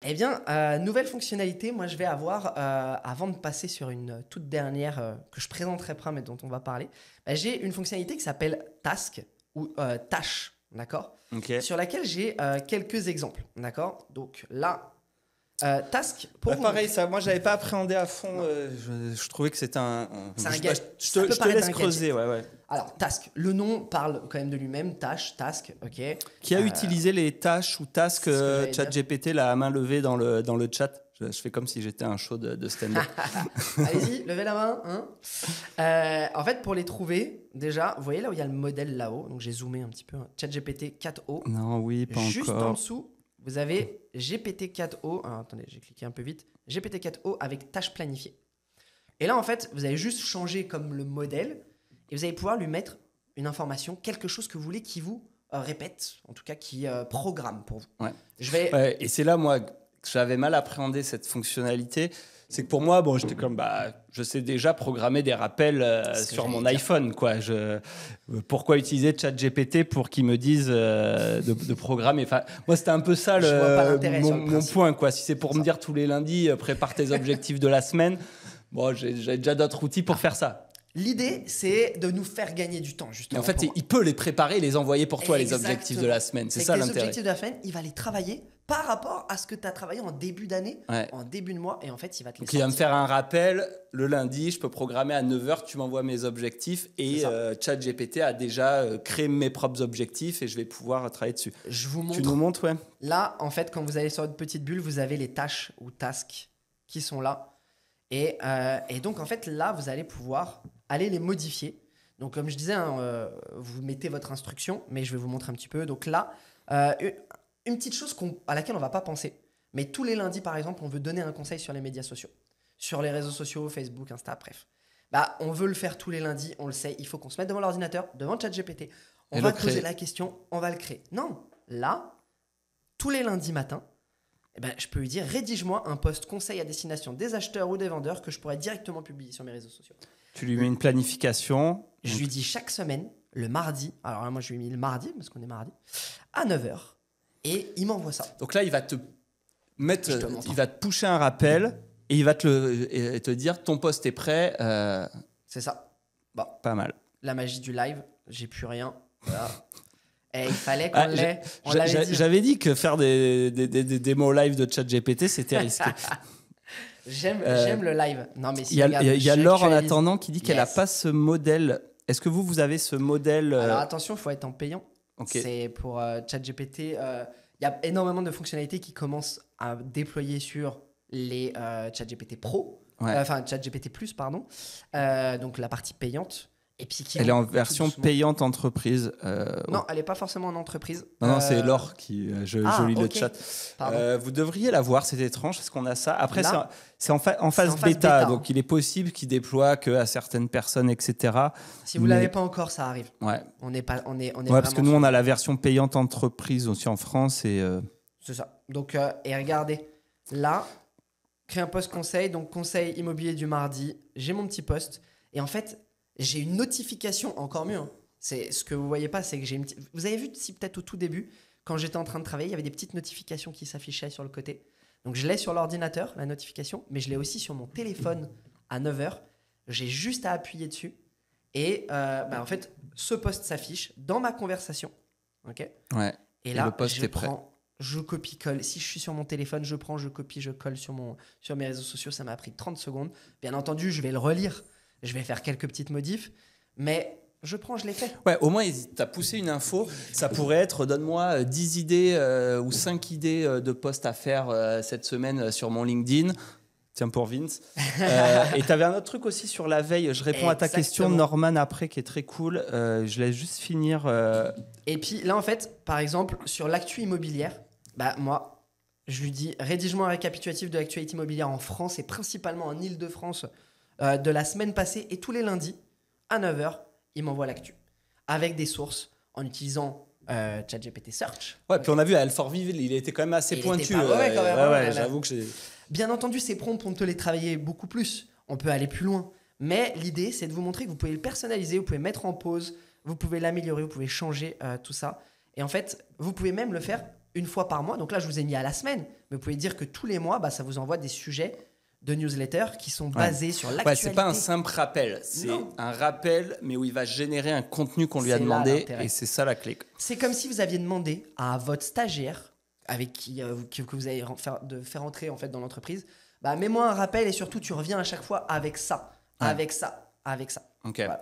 Eh bien, nouvelle fonctionnalité, moi je vais avoir, avant de passer sur une toute dernière que je présenterai pas mais dont on va parler, j'ai une fonctionnalité qui s'appelle Task ou Tâche, d'accord? Ok. Sur laquelle j'ai quelques exemples, d'accord? Donc là, Task, pour vous Pareil, montrer. ça, moi, j'avais pas appréhendé à fond. Je trouvais que c'était un. C'est un je gadget. je Ça peut te, je te paraître laisse un creuser, gadget. ouais. Alors, Task, le nom parle quand même de lui-même, Tâche, Task, ok. Qui a utilisé les tâches ou tasks c'est ce que j'allais dire. ChatGPT là, à main levée dans le chat? Je fais comme si j'étais un show de stand-up. Allez-y, levez la main. Hein. En fait, pour les trouver, déjà, vous voyez là où il y a le modèle là-haut. Donc, j'ai zoomé un petit peu. ChatGPT 4o. Non, oui, pas Juste en encore. dessous, vous avez GPT-4o. Alors, attendez, j'ai cliqué un peu vite. GPT-4o avec tâche planifiée. Et là, en fait, vous allez juste changer comme le modèle et vous allez pouvoir lui mettre une information, quelque chose que vous voulez qui vous répète, en tout cas qui programme pour vous. Ouais. Je vais... Ouais, et c'est là, moi, que j'avais mal appréhendé cette fonctionnalité. C'est que pour moi, bon, j'étais comme, je sais déjà programmer des rappels C'est ce que sur mon j'allais dire. iPhone, quoi. Pourquoi utiliser ChatGPT pour qu'il me dise de programmer? Enfin, moi, c'était un peu ça Je vois pas l'intérêt sur le mon principe. point, quoi. Si c'est pour C'est me ça. dire tous les lundis, prépare tes objectifs de la semaine, bon, j'ai déjà d'autres outils pour faire ça. L'idée, c'est de nous faire gagner du temps, Et justement. en fait, pour moi. il peut les préparer et les envoyer pour toi, les Exactement. objectifs de la semaine. C'est que ça les l'intérêt. objectifs de la semaine, il va les travailler par rapport à ce que tu as travaillé en début d'année, Ouais. en début de mois, et en fait, il va te les Donc, il va me sortir. faire un rappel le lundi, je peux programmer à 9h, tu m'envoies mes objectifs et C'est ça. ChatGPT a déjà créé mes propres objectifs et je vais pouvoir travailler dessus. Je vous Tu montre. nous montres, ouais? Là, en fait, quand vous allez sur votre petite bulle, vous avez les tâches ou tasks qui sont là. Et donc, en fait, là, vous allez pouvoir aller les modifier. Donc, comme je disais, hein, vous mettez votre instruction, mais je vais vous montrer un petit peu. Donc là, une petite chose à laquelle on ne va pas penser. Mais tous les lundis, par exemple, on veut donner un conseil sur les médias sociaux. Sur les réseaux sociaux, Facebook, Insta, bref. On veut le faire tous les lundis, on le sait. Il faut qu'on se mette devant l'ordinateur, devant ChatGPT. On Et va le créer. creuser la question, on va le créer. Non, là, tous les lundis matin, je peux lui dire rédige-moi un post conseil à destination des acheteurs ou des vendeurs que je pourrais directement publier sur mes réseaux sociaux. Tu lui mets une planification. Je lui dis chaque semaine, le mardi, alors là moi je lui ai mis le mardi, parce qu'on est mardi, à 9h, et il m'envoie ça. Donc là, il va te mettre, Je te montre. il va te pusher un rappel et il va te dire ton post est prêt. C'est ça. Bon, Pas mal. la magie du live, j'ai plus rien. Voilà. Et il fallait qu'on l'ait. On l'avait dit. J'avais dit que faire des démos live de ChatGPT, c'était risqué. J'aime le live. Non, mais si Il y a, regarde, il y a Laure en j'actualise. attendant qui dit qu'elle n'a Yes. pas ce modèle. Est-ce que vous avez ce modèle Alors attention, il faut être en payant. Ok. C'est pour ChatGPT. Il y a énormément de fonctionnalités qui commencent à déployer sur les ChatGPT Pro. Ouais. Enfin, ChatGPT Plus, pardon. Donc la partie payante. Et puis qui Elle est en tout version doucement. payante entreprise. Non, elle n'est pas forcément en entreprise. Non, c'est Laure qui. Je lis ok. le chat. Pardon. Vous devriez la voir, c'est étrange parce qu'on a ça. Après, Là, c'est en phase phase bêta, bêta, donc il est possible qu'il déploie que à certaines personnes, etc. Si vous mais- l'avez pas encore, ça arrive. Ouais. On est pas, on est Ouais, parce que vraiment nous, on sur- a la version payante entreprise aussi en France et. C'est ça. Donc, et regardez, là, créer un post conseil, donc conseil immobilier du mardi, j'ai mon petit post, et en fait, j'ai une notification, encore mieux. Hein. C'est ce que vous voyez pas, c'est que j'ai une petite... Vous avez vu, si peut-être au tout début, quand j'étais en train de travailler, il y avait des petites notifications qui s'affichaient sur le côté. Donc, je l'ai sur l'ordinateur, la notification, mais je l'ai aussi sur mon téléphone à 9h. J'ai juste à appuyer dessus, et en fait, ce post s'affiche dans ma conversation. Ok. Ouais. Et là, le post je est prêt. prends, je copie-colle. Si je suis sur mon téléphone, je prends, je copie, je colle sur mes réseaux sociaux. Ça m'a pris 30 secondes. Bien entendu, je vais le relire. Je vais faire quelques petites modifs. Mais je prends, je l'ai fait. Ouais, au moins, t'as poussé une info. Ça pourrait être donne-moi 10 idées ou 5 idées de posts à faire cette semaine sur mon LinkedIn. Tiens, pour Vince. Et tu avais un autre truc aussi sur la veille. Je réponds à ta question, Exactement. Norman, après, qui est très cool. Je laisse juste finir. Et puis là, en fait, par exemple, sur l'actu immobilière, moi, je lui dis rédige-moi un récapitulatif de l'actualité immobilière en France et principalement en Île-de-France de la semaine passée. Et tous les lundis, à 9h, il m'envoie l'actu. Avec des sources, en utilisant ChatGPT Search. Ouais, puis on a vu à Alfortville, il était quand même assez Il pointu. était pas mauvais quand même, hein, ouais, là. j'avoue que j'ai. Bien entendu, ces prompts, on peut les travailler beaucoup plus. On peut aller plus loin. Mais l'idée, c'est de vous montrer que vous pouvez le personnaliser, vous pouvez mettre en pause, vous pouvez l'améliorer, vous pouvez changer tout ça. Et en fait, vous pouvez même le faire une fois par mois. Donc là, je vous ai mis à la semaine. Mais vous pouvez dire que tous les mois, ça vous envoie des sujets de newsletter qui sont basés sur l'actualité. C'est pas un simple rappel, c'est un rappel, mais où il va générer un contenu qu'on lui a demandé, et c'est ça la clé. C'est comme si vous aviez demandé à votre stagiaire, avec qui que vous allez faire entrer en fait dans l'entreprise, mets-moi un rappel et surtout tu reviens à chaque fois avec ça, avec ça, avec ça. Ok. Voilà.